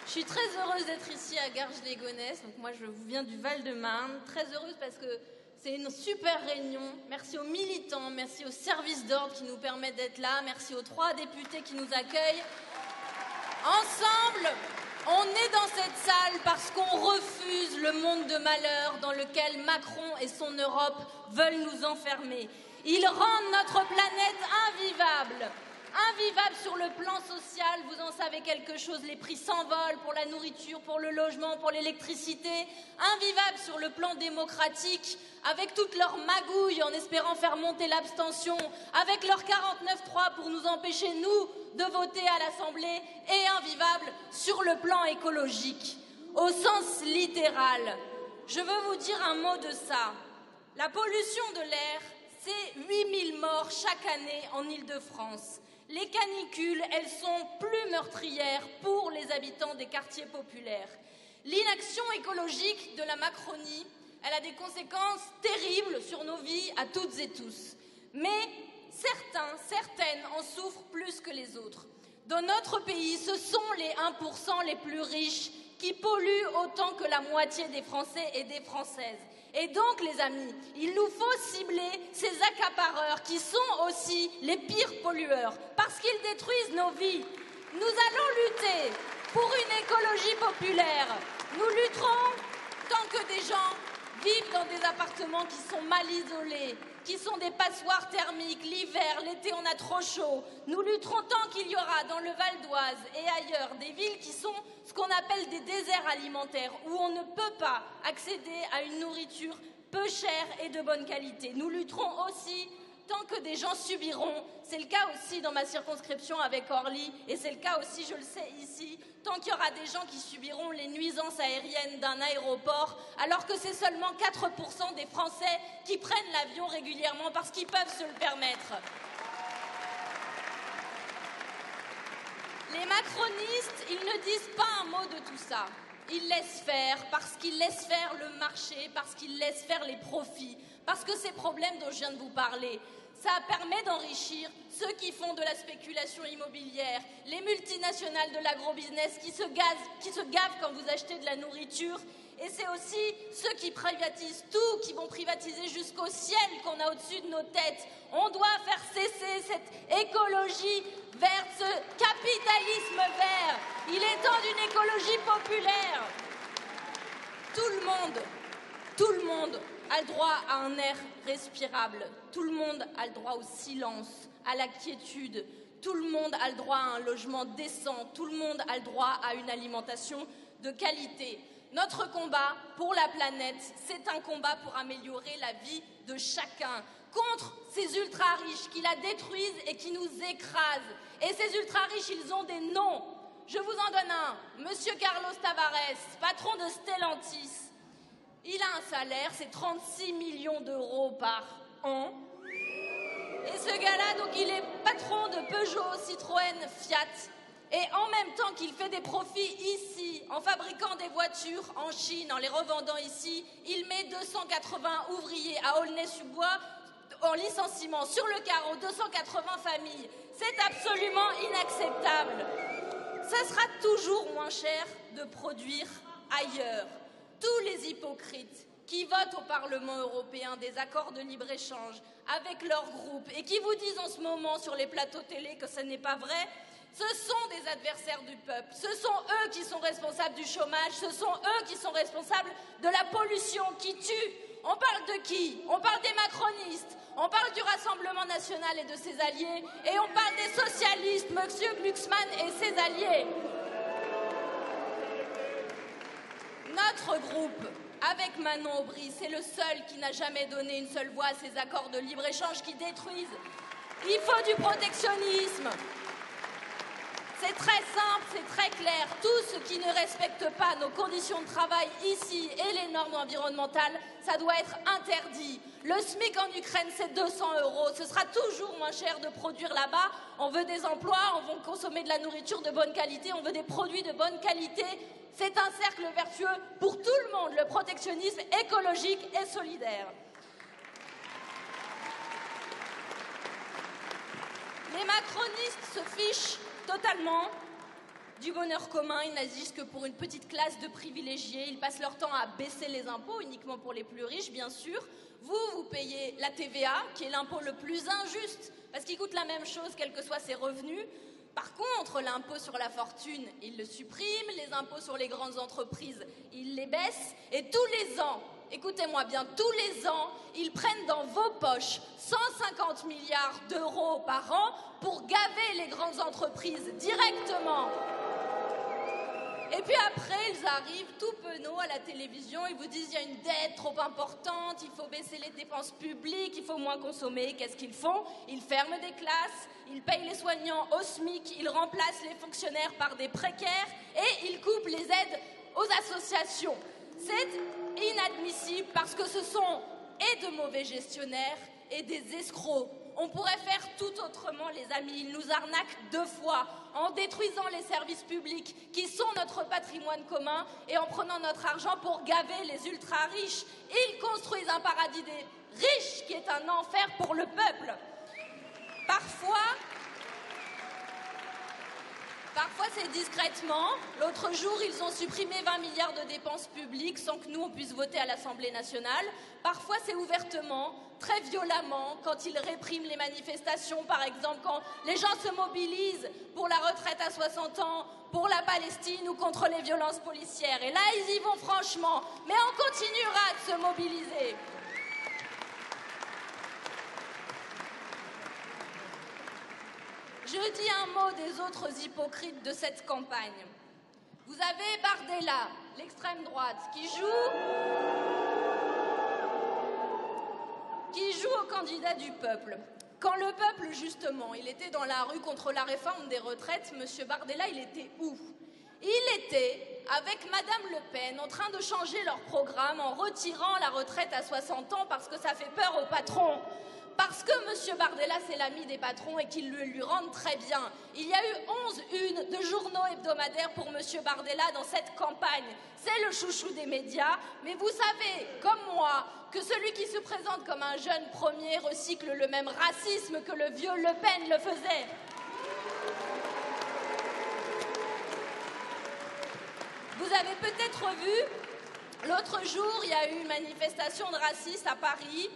Je suis très heureuse d'être ici à Garges-les-Gonesse. Donc moi, je viens du Val-de-Marne. Très heureuse parce que c'est une super réunion. Merci aux militants, merci aux services d'ordre qui nous permettent d'être là. Merci aux 3 députés qui nous accueillent. Ensemble, on est dans cette salle parce qu'on refuse le monde de malheur dans lequel Macron et son Europe veulent nous enfermer. Ils rendent notre planète invivable. Invivable sur le plan social, vous en savez quelque chose, les prix s'envolent pour la nourriture, pour le logement, pour l'électricité. Invivable sur le plan démocratique, avec toutes leurs magouilles en espérant faire monter l'abstention, avec leur 49.3 pour nous empêcher, nous, de voter à l'Assemblée, et invivable sur le plan écologique, au sens littéral. Je veux vous dire un mot de ça. La pollution de l'air, c'est 8000 morts chaque année en Île-de-France. Les canicules, elles sont plus meurtrières pour les habitants des quartiers populaires. L'inaction écologique de la Macronie, elle a des conséquences terribles sur nos vies à toutes et tous. Mais certaines en souffrent plus que les autres. Dans notre pays, ce sont les 1% les plus riches qui polluent autant que la moitié des Français et des Françaises. Et donc, les amis, il nous faut cibler ces accapareurs qui sont aussi les pires pollueurs, parce qu'ils détruisent nos vies. Nous allons lutter pour une écologie populaire. Nous lutterons tant que des gens vivent dans des appartements qui sont mal isolés, qui sont des passoires thermiques. L'hiver, l'été, on a trop chaud. Nous lutterons tant qu'il y aura dans le Val d'Oise et ailleurs des villes qui sont ce qu'on appelle des déserts alimentaires, où on ne peut pas accéder à une nourriture peu chère et de bonne qualité. Nous lutterons aussi tant que des gens subiront, c'est le cas aussi dans ma circonscription avec Orly, et c'est le cas aussi, je le sais, ici, tant qu'il y aura des gens qui subiront les nuisances aériennes d'un aéroport, alors que c'est seulement 4% des Français qui prennent l'avion régulièrement parce qu'ils peuvent se le permettre. Les macronistes, ils ne disent pas un mot de tout ça. Ils laissent faire parce qu'ils laissent faire le marché, parce qu'ils laissent faire les profits, parce que ces problèmes dont je viens de vous parler, ça permet d'enrichir ceux qui font de la spéculation immobilière, les multinationales de l'agrobusiness qui se gavent quand vous achetez de la nourriture. Et c'est aussi ceux qui privatisent tout, qui vont privatiser jusqu'au ciel qu'on a au-dessus de nos têtes. On doit faire cesser cette écologie vers ce capitalisme vert. Il est temps d'une écologie populaire. Tout le monde a le droit à un air respirable. Tout le monde a le droit au silence, à la quiétude. Tout le monde a le droit à un logement décent. Tout le monde a le droit à une alimentation de qualité. Notre combat pour la planète, c'est un combat pour améliorer la vie de chacun, contre ces ultra-riches qui la détruisent et qui nous écrasent. Et ces ultra-riches, ils ont des noms. Je vous en donne un. Monsieur Carlos Tavares, patron de Stellantis. Il a un salaire, c'est 36 millions d'euros par an. Et ce gars-là, donc, il est patron de Peugeot, Citroën, Fiat. Et en même temps qu'il fait des profits ici, en fabriquant des voitures en Chine, en les revendant ici, il met 280 ouvriers à Aulnay-sous-Bois en licenciement sur le carreau, 280 familles. C'est absolument inacceptable. Ça sera toujours moins cher de produire ailleurs. Tous les hypocrites qui votent au Parlement européen des accords de libre-échange avec leur groupe et qui vous disent en ce moment sur les plateaux télé que ce n'est pas vrai, ce sont des adversaires du peuple. Ce sont eux qui sont responsables du chômage. Ce sont eux qui sont responsables de la pollution qui tue. On parle de qui? On parle des macronistes. On parle du Rassemblement national et de ses alliés. Et on parle des socialistes, M. Glucksmann et ses alliés. Notre groupe, avec Manon Aubry, c'est le seul qui n'a jamais donné une seule voix à ces accords de libre-échange qui détruisent. Il faut du protectionnisme. C'est très simple, c'est très clair. Tout ce qui ne respecte pas nos conditions de travail ici et les normes environnementales, ça doit être interdit. Le SMIC en Ukraine, c'est 200 €. Ce sera toujours moins cher de produire là-bas. On veut des emplois, on veut consommer de la nourriture de bonne qualité, on veut des produits de bonne qualité. C'est un cercle vertueux pour tout le monde, le protectionnisme écologique et solidaire. Les macronistes se fichent totalement du bonheur commun, ils n'agissent que pour une petite classe de privilégiés. Ils passent leur temps à baisser les impôts, uniquement pour les plus riches, bien sûr. Vous payez la TVA, qui est l'impôt le plus injuste, parce qu'il coûte la même chose, quels que soient ses revenus. Par contre, l'impôt sur la fortune, ils le suppriment. Les impôts sur les grandes entreprises, ils les baissent. Et tous les ans, écoutez-moi bien, tous les ans, ils prennent dans vos poches 150 milliards d'euros par an pour gaver les grandes entreprises directement. Et puis après, ils arrivent tout penauds à la télévision, ils vous disent il y a une dette trop importante, il faut baisser les dépenses publiques, il faut moins consommer. Qu'est-ce qu'ils font? Ils ferment des classes, ils payent les soignants au SMIC, ils remplacent les fonctionnaires par des précaires et ils coupent les aides aux associations. C'est inadmissible parce que ce sont et de mauvais gestionnaires et des escrocs. On pourrait faire tout autrement, les amis. Ils nous arnaquent 2 fois, en détruisant les services publics qui sont notre patrimoine commun et en prenant notre argent pour gaver les ultra-riches. Ils construisent un paradis des riches qui est un enfer pour le peuple. Parfois, c'est discrètement. L'autre jour, ils ont supprimé 20 milliards de dépenses publiques sans que nous, on puisse voter à l'Assemblée nationale. Parfois, c'est ouvertement, très violemment, quand ils répriment les manifestations, par exemple, quand les gens se mobilisent pour la retraite à 60 ans, pour la Palestine ou contre les violences policières. Et là, ils y vont franchement. Mais on continuera de se mobiliser. Je dis un mot des autres hypocrites de cette campagne. Vous avez Bardella, l'extrême droite, qui joue au candidat du peuple. Quand le peuple, justement, il était dans la rue contre la réforme des retraites, M. Bardella, il était où? Il était avec Madame Le Pen en train de changer leur programme en retirant la retraite à 60 ans parce que ça fait peur aux patrons. Parce que M. Bardella, c'est l'ami des patrons et qu'ils le lui rendent très bien. Il y a eu 11 unes de journaux hebdomadaires pour M. Bardella dans cette campagne. C'est le chouchou des médias. Mais vous savez, comme moi, que celui qui se présente comme un jeune premier recycle le même racisme que le vieux Le Pen le faisait. Vous avez peut-être vu, l'autre jour, il y a eu une manifestation de racistes à Paris.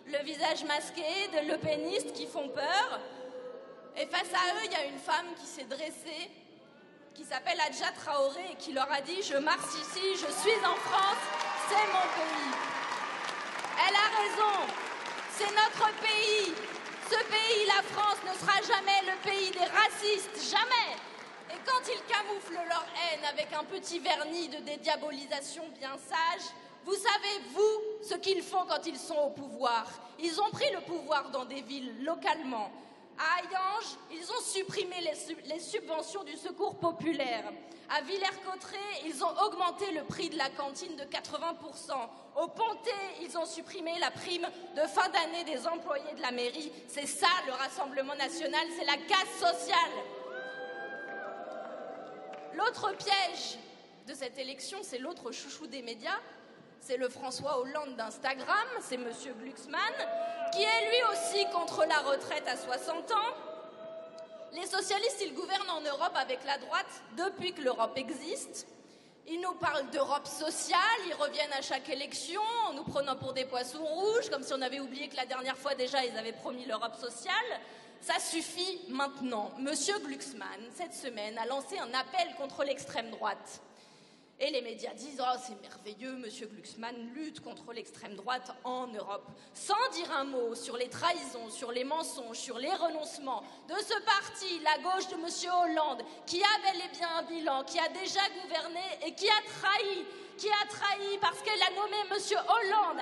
Le visage masqué de Le Penistes qui font peur. Et face à eux, il y a une femme qui s'est dressée, qui s'appelle Adja Traoré, et qui leur a dit « Je marche ici, je suis en France, c'est mon pays ». Elle a raison, c'est notre pays. Ce pays, la France, ne sera jamais le pays des racistes, jamais. Et quand ils camouflent leur haine avec un petit vernis de dédiabolisation bien sage, vous savez, vous, ce qu'ils font quand ils sont au pouvoir. Ils ont pris le pouvoir dans des villes localement. À Hayange, ils ont supprimé les subventions du secours populaire. À Villers-Cotterêts, ils ont augmenté le prix de la cantine de 80%. Au Pontet, ils ont supprimé la prime de fin d'année des employés de la mairie. C'est ça, le Rassemblement national, c'est la casse sociale. L'autre piège de cette élection, c'est l'autre chouchou des médias. C'est le François Hollande d'Instagram, c'est M. Glucksmann, qui est lui aussi contre la retraite à 60 ans. Les socialistes, ils gouvernent en Europe avec la droite depuis que l'Europe existe. Ils nous parlent d'Europe sociale, ils reviennent à chaque élection en nous prenant pour des poissons rouges, comme si on avait oublié que la dernière fois déjà, ils avaient promis l'Europe sociale. Ça suffit maintenant. M. Glucksmann, cette semaine, a lancé un appel contre l'extrême droite. Et les médias disent « Oh, c'est merveilleux, M. Glucksmann lutte contre l'extrême droite en Europe », sans dire un mot sur les trahisons, sur les mensonges, sur les renoncements de ce parti, la gauche de M. Hollande, qui a bel et bien un bilan, qui a déjà gouverné et qui a trahi parce qu'elle a nommé M. Hollande,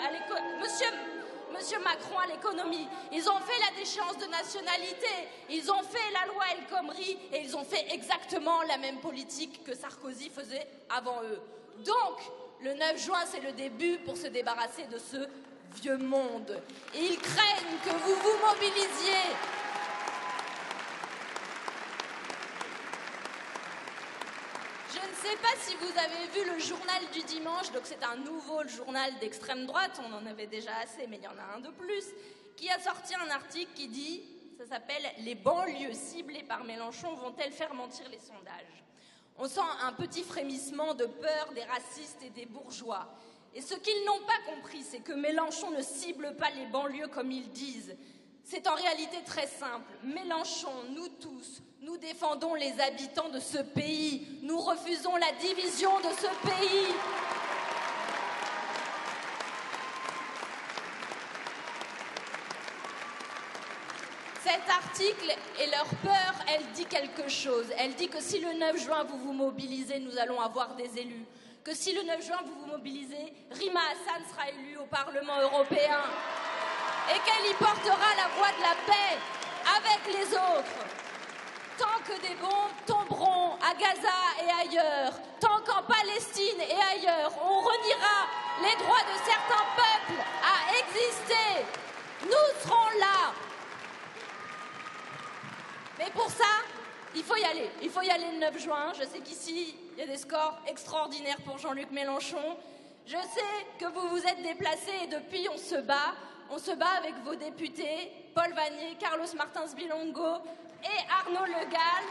Monsieur Macron à l'économie. Ils ont fait la déchéance de nationalité, ils ont fait la loi El Khomri et ils ont fait exactement la même politique que Sarkozy faisait avant eux. Donc, le 9 juin, c'est le début pour se débarrasser de ce vieux monde. Et ils craignent que vous vous mobilisiez. Je ne sais pas si vous avez vu le journal du dimanche, donc c'est un nouveau journal d'extrême droite, on en avait déjà assez, mais il y en a un de plus, qui a sorti un article qui dit, ça s'appelle « Les banlieues ciblées par Mélenchon vont-elles faire mentir les sondages ?» On sent un petit frémissement de peur des racistes et des bourgeois. Et ce qu'ils n'ont pas compris, c'est que Mélenchon ne cible pas les banlieues comme ils disent. C'est en réalité très simple. Mélenchon, nous tous, nous défendons les habitants de ce pays. Nous refusons la division de ce pays. Cet article et leur peur, elle dit quelque chose. Elle dit que si le 9 juin vous vous mobilisez, nous allons avoir des élus. Que si le 9 juin vous vous mobilisez, Rima Hassan sera élue au Parlement européen. Et qu'elle y portera la voix de la paix avec les autres. Tant que des bombes tomberont à Gaza et ailleurs, tant qu'en Palestine et ailleurs, on reniera les droits de certains peuples à exister, nous serons là. Mais pour ça, il faut y aller. Il faut y aller le 9 juin. Je sais qu'ici, il y a des scores extraordinaires pour Jean-Luc Mélenchon. Je sais que vous vous êtes déplacés et depuis, on se bat. On se bat avec vos députés, Paul Vannier, Carlos Martins Bilongo et Arnaud Le Gall.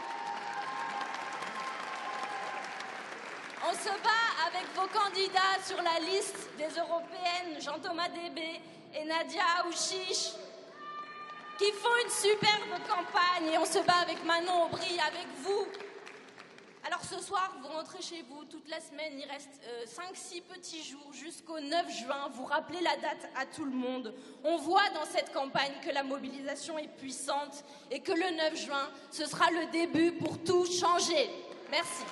On se bat avec vos candidats sur la liste des européennes, Jean-Thomas Débé et Nadia Aouchiche, qui font une superbe campagne. Et on se bat avec Manon Aubry, avec vous. Alors ce soir, vous rentrez chez vous toute la semaine. Il reste 5-6 petits jours jusqu'au 9 juin. Vous rappelez la date à tout le monde. On voit dans cette campagne que la mobilisation est puissante et que le 9 juin, ce sera le début pour tout changer. Merci.